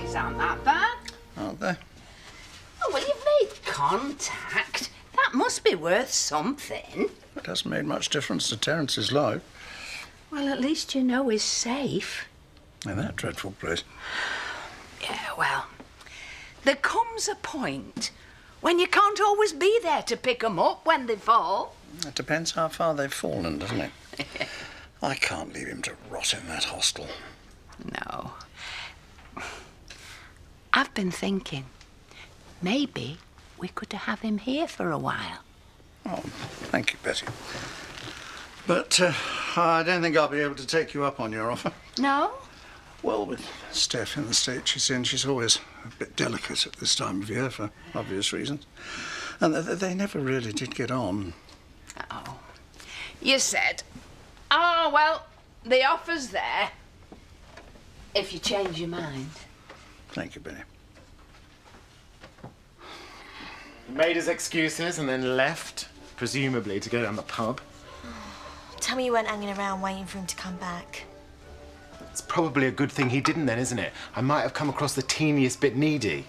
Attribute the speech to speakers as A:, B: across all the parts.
A: things aren't that bad.
B: Aren't they?
A: Oh, well, you've made contact. That must be worth something.
B: It hasn't made much difference to Terence's life.
A: Well, at least you know he's safe.
B: In that dreadful place.
A: Yeah, well, there comes a point when you can't always be there to pick 'em up when they fall.
B: It depends how far they've fallen, doesn't it? I can't leave him to rot in that hostel.
A: No. I've been thinking, maybe we could have him here for a while.
B: Oh, thank you, Betty. But I don't think I'll be able to take you up on your offer.
A: No?
B: Well, with Steph in the state she's in, she's always a bit delicate at this time of year for obvious reasons. And they never really did get on.
A: Oh. You said, oh, well, the offer's there. If you change your mind.
B: Thank you, Benny.
C: Made his excuses and then left, presumably to go down the pub.
D: Tell me you weren't hanging around waiting for him to come back.
C: It's probably a good thing he didn't then, isn't it? I might have come across the teeniest bit needy.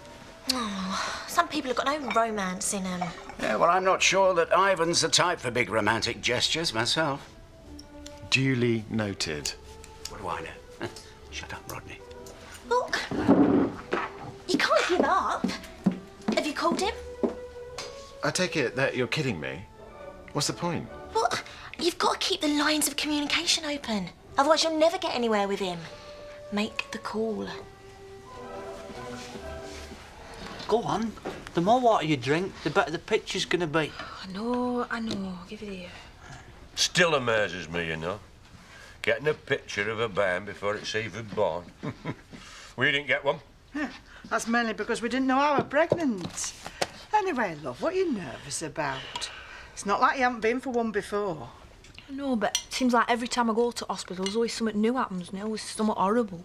D: Oh, some people have got no romance in them.
E: Yeah, well, I'm not sure that Ivan's the type for big romantic gestures myself.
C: Duly noted.
E: What do I know? Shut up, Rodney.
D: Look, you can't give up. Have you called him?
C: I take it that you're kidding me. What's the point?
D: Well, you've got to keep the lines of communication open. Otherwise you'll never get anywhere with him. Make the call.
F: Go on. The more water you drink, the better the picture's going to be.
D: I know. I'll give you the ear.
G: Still amazes me, you know. Getting a picture of a band before it's even born. We didn't get one.
H: Yeah, that's mainly because we didn't know I were pregnant. Anyway, love, what are you nervous about? It's not like you haven't been for one before.
D: No, but it seems like every time I go to hospital, there's always something new happens and always something horrible.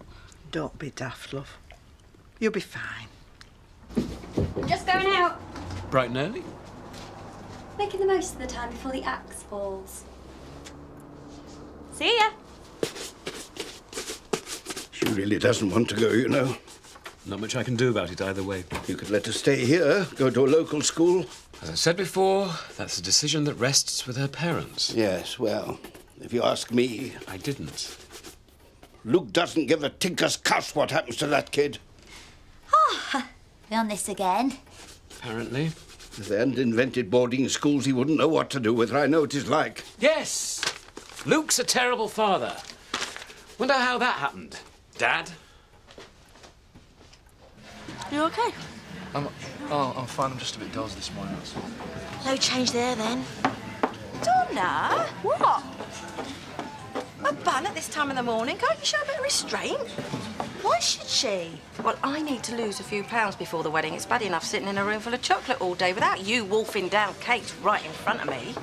H: Don't be daft, love. You'll be fine.
I: Just going out.
J: Bright and early?
I: Making the most of the time before the axe falls. See ya.
K: She really doesn't want to go, you know.
J: Not much I can do about it either way.
K: You could let her stay here, go to a local school.
J: As I said before, that's a decision that rests with her parents.
K: Yes, well, if you ask me...
J: I didn't.
K: Luke doesn't give a tinker's cuss what happens to that kid.
L: Oh, we're on this again.
J: Apparently.
K: If they hadn't invented boarding schools, he wouldn't know what to do with her. I know what he's like.
J: Yes! Luke's a terrible father. Wonder how that happened. Dad?
D: You okay?
M: I'm fine. I'm just a bit dazed this morning.
D: No change there, then.
N: Donna? What? A bun at this time of the morning? Can't you show a bit of restraint? Why should she? Well, I need to lose a few pounds before the wedding. It's bad enough sitting in a room full of chocolate all day without you wolfing down cakes right in front of me.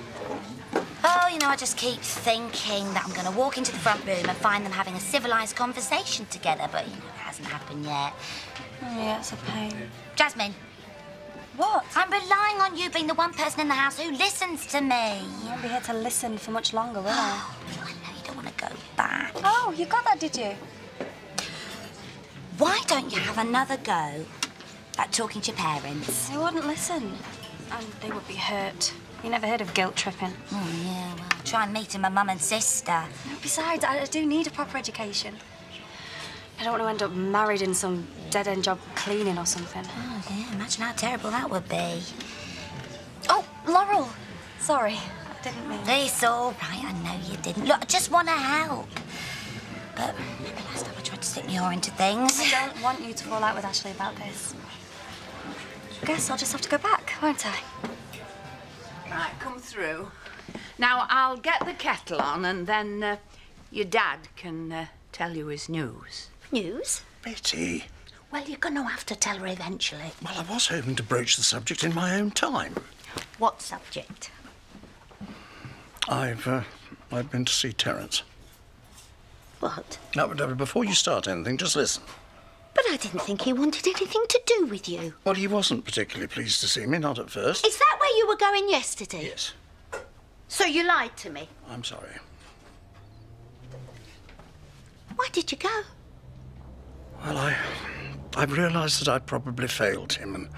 L: Oh, you know, I just keep thinking that I'm going to walk into the front room and find them having a civilised conversation together, but, you know, it hasn't happened yet.
D: Oh, yeah, it's a pain.
L: Jasmine.
D: What?
L: I'm relying on you being the one person in the house who listens to me.
D: I won't be here to listen for much longer, will I?
L: I know you don't want to go back.
D: Oh, you got that, did you?
L: Why don't you have another go at talking to your parents?
D: They wouldn't listen. And they would be hurt. You never heard of guilt tripping?
L: Oh, yeah, well, try meeting my mum and sister.
D: Besides, I do need a proper education. I don't want to end up married in some dead-end job cleaning or something.
L: Oh, yeah, imagine how terrible that would be.
D: Oh, Laurel. Sorry, I didn't mean...
L: It's all right, I know you didn't. Look, I just want to help. But remember last time I tried to stick my oar into things?
D: I don't want you to fall out with Ashley about this. I guess I'll just have to go back, won't I?
A: Right, come through. Now, I'll get the kettle on and then your dad can tell you his news.
L: News?
B: Betty.
L: Well, you're going to have to tell her eventually.
B: Well, I was hoping to broach the subject in my own time.
L: What subject?
B: I've been to see Terence.
L: What?
B: No, but before you start anything, just listen.
L: But I didn't think he wanted anything to do with you.
B: Well, he wasn't particularly pleased to see me, not at first.
L: Is that where you were going yesterday?
B: Yes.
L: So you lied to me?
B: I'm sorry.
L: Why did you go?
B: Well, I've realised that I probably failed him, and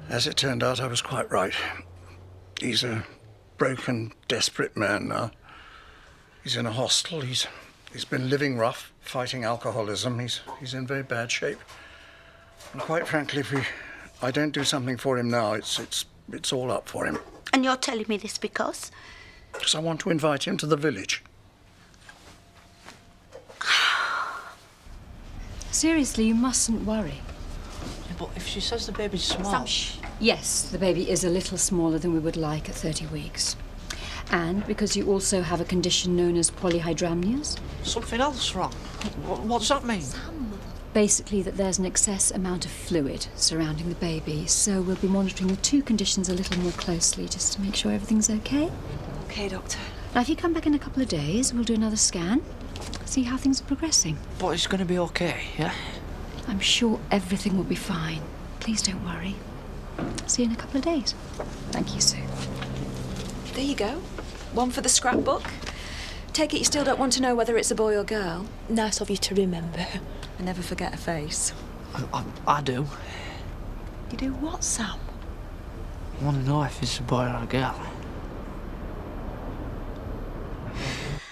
B: as it turned out, I was quite right. He's a broken, desperate man now. He's in a hostel. He's been living rough, fighting alcoholism. He's in very bad shape. And quite frankly, if I don't do something for him now, it's all up for him.
L: And you're telling me this because?
B: Because I want to invite him to the village.
O: Seriously, you mustn't worry.
F: Yeah, but if she says the baby's small...
O: Sam, shh. Yes, the baby is a little smaller than we would like at 30 weeks. And because you also have a condition known as polyhydramnios.
F: Something else wrong? What does that mean?
O: Sam. Basically that there's an excess amount of fluid surrounding the baby, so we'll be monitoring the two conditions a little more closely just to make sure everything's okay.
N: OK, Doctor.
O: Now, if you come back in a couple of days, we'll do another scan, see how things are progressing.
F: But it's going to be OK, yeah?
O: I'm sure everything will be fine. Please don't worry. See you in a couple of days. Thank you, Sue.
N: There you go. One for the scrapbook. Take it you still don't want to know whether it's a boy or girl. Nice of you to remember. I never forget a face.
F: I do.
N: You do what, Sam?
F: I want to know if it's a boy or a girl.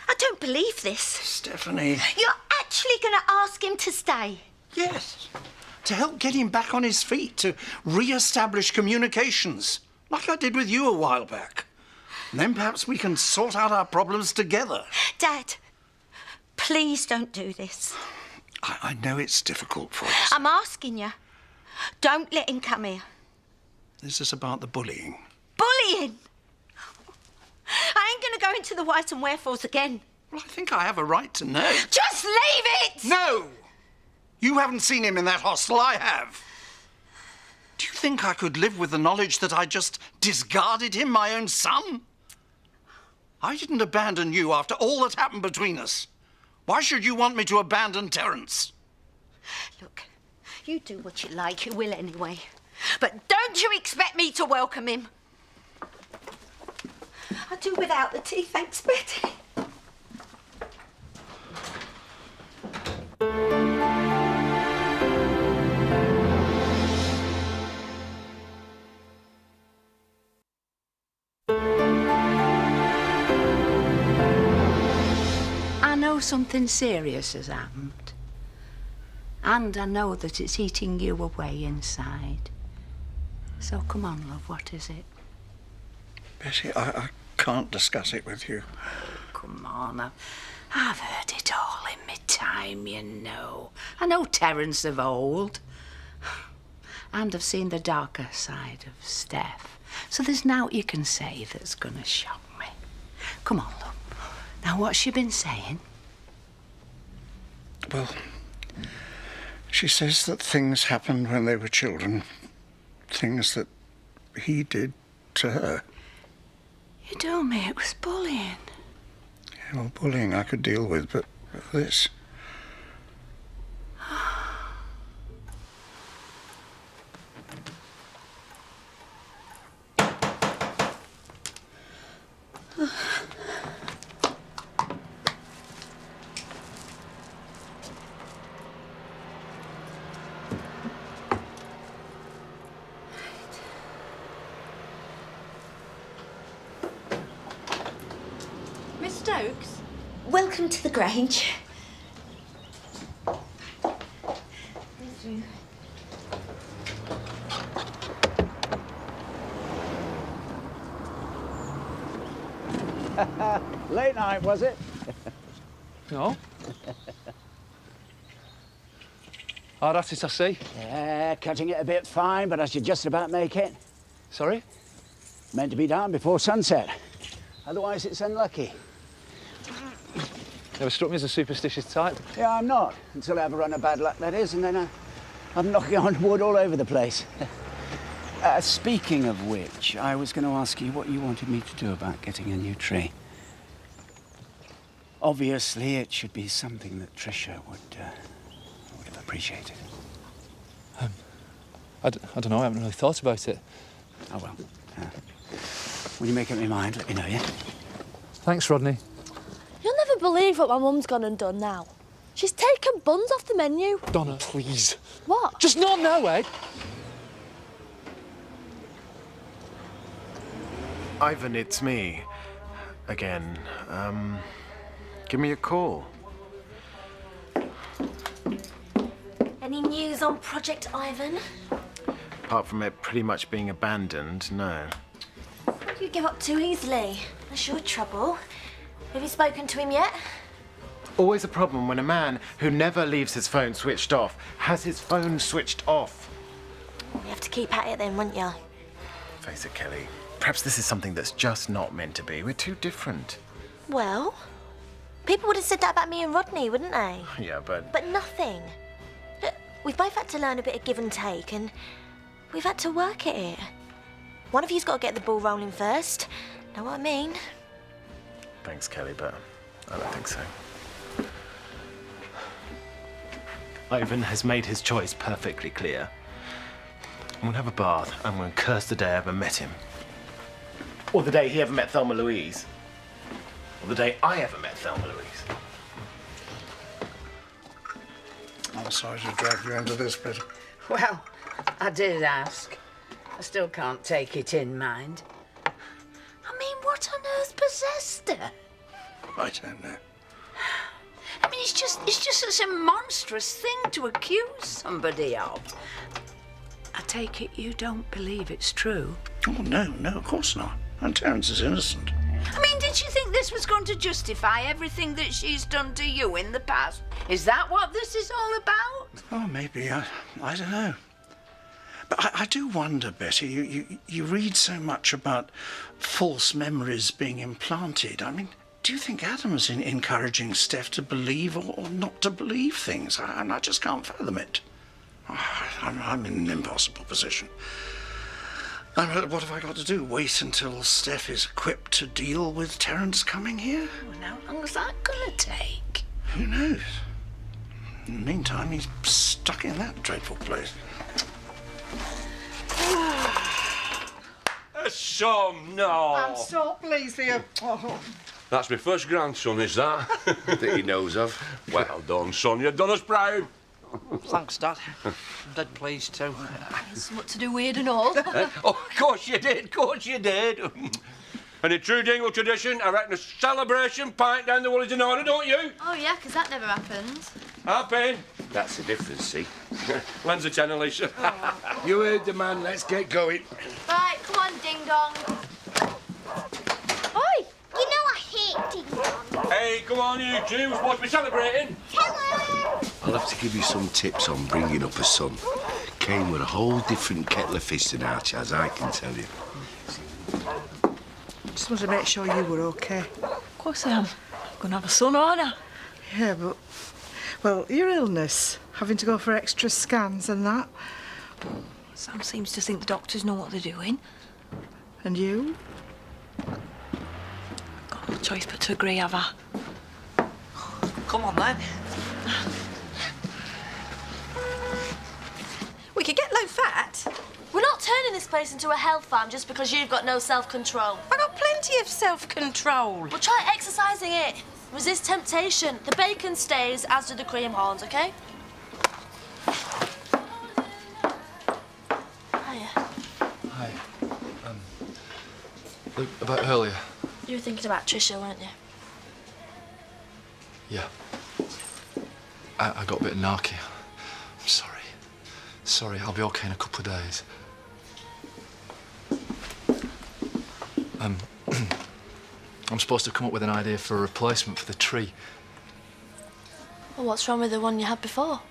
L: I don't believe this.
B: Stephanie.
L: You're actually going to ask him to stay?
B: Yes. To help get him back on his feet, to re-establish communications, like I did with you a while back. And then perhaps we can sort out our problems together.
L: Dad, please don't do this.
B: I know it's difficult for us.
L: I'm asking you. Don't let him come here.
B: This is about the bullying.
L: Bullying? I ain't going to go into the whys and wherefores again.
B: Well, I think I have a right to know.
L: Just leave it!
B: No! You haven't seen him in that hostel, I have. Do you think I could live with the knowledge that I just discarded him, my own son? I didn't abandon you after all that happened between us. Why should you want me to abandon Terence?
L: Look, you do what you like, you will anyway. But don't you expect me to welcome him. I'll do without the tea, thanks, Betty.
A: I know something serious has happened. And I know that it's eating you away inside. So come on, love, what is it?
B: Betty, I can't discuss it with you.
A: Come on, I've heard it all in my time, you know. I know Terence of old. And I've seen the darker side of Steph. So there's naught you can say that's gonna shock me. Come on, love. Now, what's she been saying?
B: Well, she says that things happened when they were children. Things that he did to her.
A: You told me it was bullying.
B: Yeah, well, bullying I could deal with, but this...
N: Miss Stokes?
L: Welcome to the Grange.
P: Late night, was it?
M: No. Hard at it, I see.
P: Yeah, cutting it a bit fine, but I should just about make it.
M: Sorry?
P: Meant to be done before sunset. Otherwise, it's unlucky.
M: Never struck me as a superstitious type.
P: Yeah, I'm not. Until I have a run of bad luck, that is, and then I'm knocking on wood all over the place. Speaking of which, I was going to ask you what you wanted me to do about getting a new tree. Obviously, it should be something that Tricia would have appreciated.
M: I don't know, I haven't really thought about it.
P: Oh, well. When you make up your mind, let me know, yeah?
M: Thanks, Rodney.
Q: You'll never believe what my mum's gone and done now.
N: She's taken buns off the menu.
M: Donna, please.
N: What?
M: Just not now, Ed.
C: Ivan, it's me. Again. Give me a call.
L: Any news on Project Ivan?
C: Apart from it pretty much being abandoned, no.
L: What do you give up too easily? That's your trouble. Have you spoken to him yet?
C: Always a problem when a man who never leaves his phone switched off has his phone switched off.
L: You have to keep at it then, won't you?
C: Face it, Kelly. Perhaps this is something that's just not meant to be. We're too different.
L: Well, people would have said that about me and Rodney, wouldn't they?
C: Yeah, but...
L: But nothing. Look, we've both had to learn a bit of give and take, and we've had to work at it. One of you's got to get the ball rolling first. Know what I mean?
C: Thanks, Kelly, but I don't think so. Ivan has made his choice perfectly clear. I'm gonna have a bath. I'm gonna curse the day I ever met him. Or the day he ever met Thelma Louise. Or the day I ever met Thelma Louise.
B: I'm sorry to drag you into this, but...
A: Well, I did ask. I still can't take it in mind. I mean, what on earth possessed her?
B: I don't know.
A: I mean, it's just such a monstrous thing to accuse somebody of. I take it you don't believe it's true?
B: Oh, no, of course not. And Terence is innocent.
A: I mean, did you think this was going to justify everything that she's done to you in the past? Is that what this is all about?
B: Oh, maybe. I don't know. But I do wonder, Betty, you read so much about false memories being implanted. I mean, do you think Adam's encouraging Steph to believe or not to believe things? I just can't fathom it. I'm in an impossible position. What have I got to do? Wait until Steph is equipped to deal with Terence coming here?
A: Well, how long is that going to take?
B: Who knows? In the meantime, he's stuck in that dreadful place.
G: A son, no.
H: I'm so pleased for you. Oh.
G: That's my first grandson, is that? That he knows of. Well done, son. You've done us proud.
F: Thanks, Dad. I'm dead pleased too.
N: Something to do weird and all.
G: Oh, of course you did, And in true Dingle tradition, I reckon a celebration pint down the Woolies in order, don't you?
I: Oh, yeah, 'cause that never happens.
G: Happen. That's the difference, see? Lends a tenner, Lisa.
K: You heard the man, let's get going.
I: Right, come on, ding-dong.
L: Oi! You know I hate ding-dong.
G: Hey, come on, you two. We're supposed to be celebrating.
L: Hello!
Q: I'll have to give you some tips on bringing up a son. Cain were a whole different kettle of fish than Archie, as I can tell you.
H: Just wanted to make sure you were okay.
N: Of course I am. I'm going to have a son, aren't I?
H: Yeah, but... Well, your illness, having to go for extra scans and that.
N: Sam seems to think the doctors know what they're doing.
H: And you?
N: Got no choice but to agree, have I?
F: Come on, then.
N: We could get low fat.
L: We're not turning this place into a health farm just because you've got no self-control.
N: I've got plenty of self-control.
L: Well, try exercising it. Resist temptation. The bacon stays, as do the cream horns, OK? Hiya.
M: Hi. Look, about earlier.
L: You were thinking about Tricia, weren't you?
M: Yeah. I got a bit narky. I'm sorry. Sorry, I'll be okay in a couple of days. I'm supposed to come up with an idea for a replacement for the tree.
L: Well, what's wrong with the one you had before?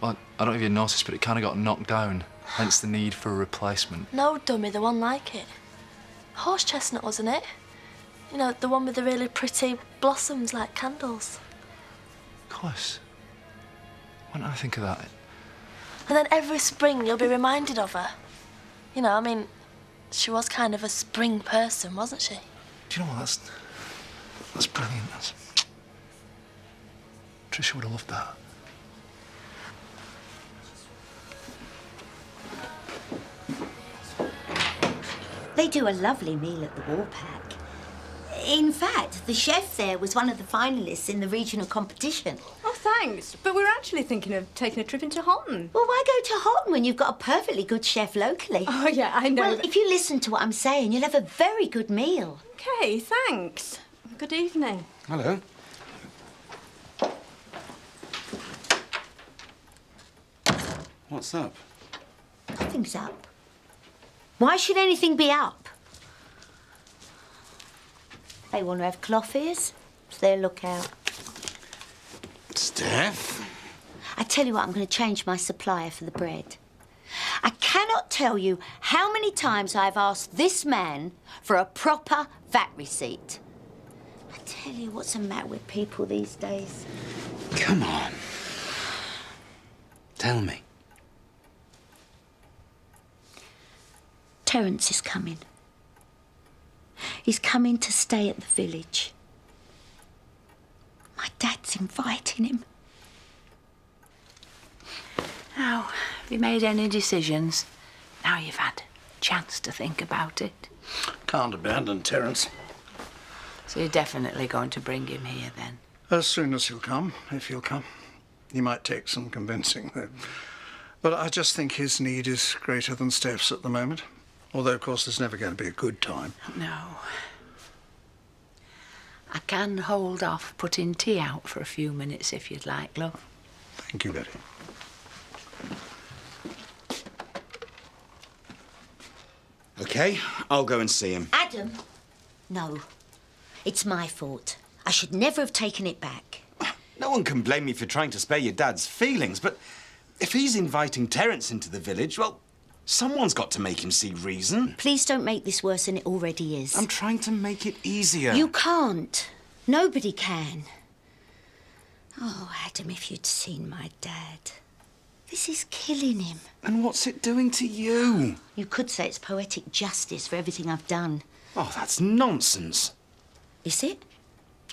M: Well, I don't know if you noticed, but it kind of got knocked down, hence the need for a replacement.
L: No, dummy, the one like it. Horse chestnut, wasn't it? You know, the one with the really pretty blossoms like candles.
M: Of course. Why don't I think of that?
L: And then every spring you'll be reminded of her. You know, I mean, she was kind of a spring person, wasn't she?
M: Do you know what? That's brilliant. Tricia would have loved that.
R: They do a lovely meal at the Warpack. In fact, the chef there was one of the finalists in the regional competition.
S: Oh, thanks. But we're actually thinking of taking a trip into Houghton.
R: Well, why go to Houghton when you've got a perfectly good chef locally?
S: Oh, yeah, I know.
R: Well, if you listen to what I'm saying, you'll have a very good meal.
S: OK, thanks. Good evening.
J: Hello. What's up?
R: Nothing's up. Why should anything be up? They want to have cloth ears. It's their lookout.
J: Steph?
R: I tell you what, I'm going to change my supplier for the bread. I cannot tell you how many times I've asked this man for a proper VAT receipt. I tell you what's the matter with people these days.
J: Come on. Tell me.
R: Terence is coming. He's coming to stay at the village. My dad's inviting him.
A: Now, have you made any decisions? Now you've had a chance to think about it.
B: Can't abandon Terence.
A: So you're definitely going to bring him here, then?
B: As soon as he'll come, if he'll come. He might take some convincing, though. But I just think his need is greater than Steph's at the moment. Although, of course, there's never going to be a good time.
A: No. I can hold off putting tea out for a few minutes if you'd like, love.
B: Thank you, Betty.
J: OK, I'll go and see him.
R: Adam? No. It's my fault. I should never have taken it back.
J: No one can blame me for trying to spare your dad's feelings, but if he's inviting Terence into the village, well, someone's got to make him see reason.
R: Please don't make this worse than it already is.
J: I'm trying to make it easier.
R: You can't. Nobody can. Oh, Adam, if you'd seen my dad. This is killing him.
J: And what's it doing to you?
R: You could say it's poetic justice for everything I've done.
J: Oh, that's nonsense.
R: Is it?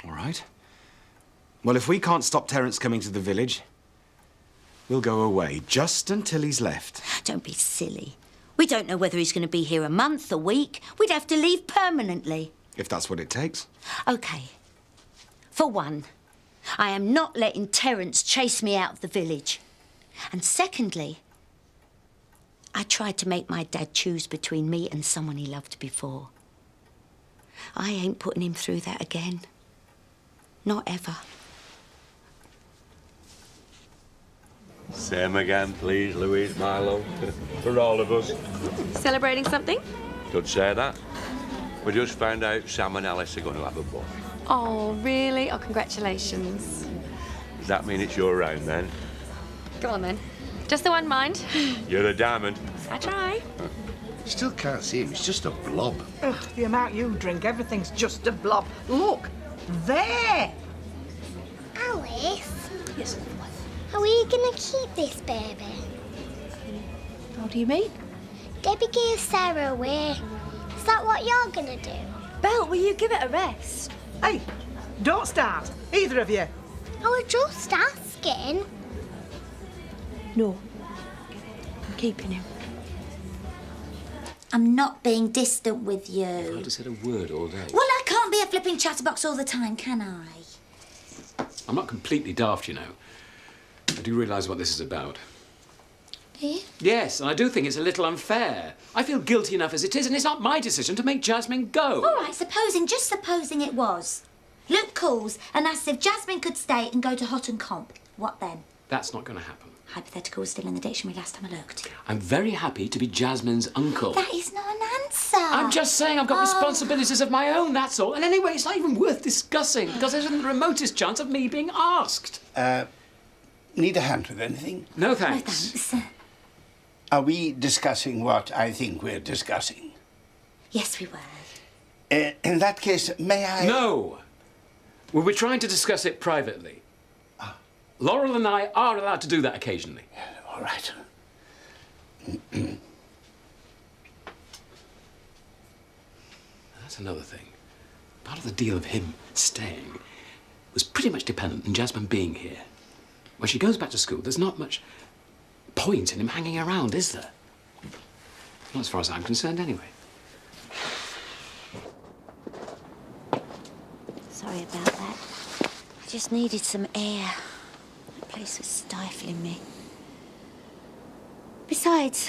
J: All right. Well, if we can't stop Terence coming to the village, we'll go away just until he's left.
R: Don't be silly. We don't know whether he's going to be here a month, a week. We'd have to leave permanently.
J: If that's what it takes.
R: OK. For one, I am not letting Terence chase me out of the village. And secondly, I tried to make my dad choose between me and someone he loved before. I ain't putting him through that again. Not ever.
G: Same again, please, Louise, my love. For all of us.
S: Celebrating something?
G: Could say that. We just found out Sam and Alice are going to have a boy.
S: Oh, really? Oh, congratulations.
G: Does that mean it's your round, then?
S: Go on, then. Just the one, mind.
G: You're a diamond.
S: I try.
Q: Still can't see him, it's just a blob.
H: Ugh, the amount you drink, everything's just a blob. Look, there!
T: Alice?
A: Yes.
T: How are you going to keep this baby?
S: What do you mean?
T: Debbie gave Sarah away. Is that what you're going to do?
S: Belle, will you give it a rest?
H: Hey, don't start, either of you.
T: I was just asking.
S: No. I'm keeping him.
R: I'm not being distant with you.
J: I've hardly said a word all day.
R: Well, I can't be a flipping chatterbox all the time, can I?
J: I'm not completely daft, you know. I do realise what this is about.
R: Do you?
J: Yes, and I do think it's a little unfair. I feel guilty enough as it is, and it's not my decision to make Jasmine go.
R: All right, just supposing it was. Luke calls and asks if Jasmine could stay and go to Houghton Comp. What then?
J: That's not going to happen.
R: Hypothetical was still in the dictionary last time I looked.
J: I'm very happy to be Jasmine's uncle.
R: That is not an answer.
J: I'm just saying I've got responsibilities of my own, that's all. And anyway, it's not even worth discussing, because there isn't the remotest chance of me being asked.
P: Need a hand with anything?
J: No, thanks.
R: No, thanks.
P: Are we discussing what I think we're discussing?
R: Yes, we were.
P: In that case, may I...
J: No. We were trying to discuss it privately. Laurel and I are allowed to do that occasionally.
P: All right.
J: That's another thing. Part of the deal of him staying was pretty much dependent on Jasmine being here. When she goes back to school, there's not much point in him hanging around, is there? Not as far as I'm concerned, anyway.
R: Sorry about that. I just needed some air. That place was stifling me. Besides,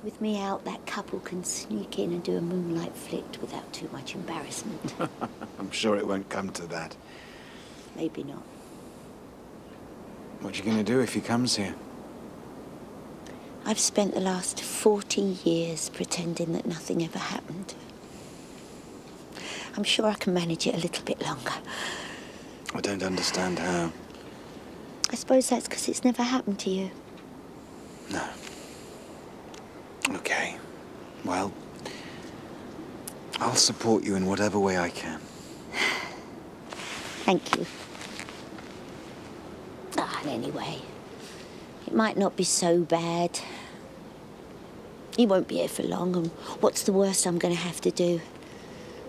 R: with me out, that couple can sneak in and do a moonlight flirt without too much embarrassment.
U: I'm sure it won't come to that.
R: Maybe not.
U: What you going to do if he comes here?
R: I've spent the last 40 years pretending that nothing ever happened. I'm sure I can manage it a little bit longer.
U: I don't understand how.
R: I suppose that's because it's never happened to you.
U: No. Okay. Well, I'll support you in whatever way I can.
R: Thank you. And anyway, it might not be so bad. You won't be here for long, and what's the worst I'm going to have to do?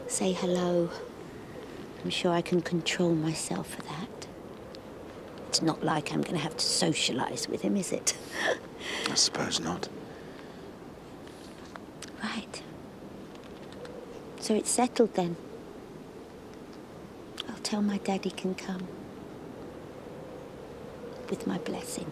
R: Say hello. I'm sure I can control myself for that. It's not like I'm going to have to socialise with him, is it?
U: I suppose not.
R: Right. So it's settled then. I'll tell my dad he can come. With my blessing.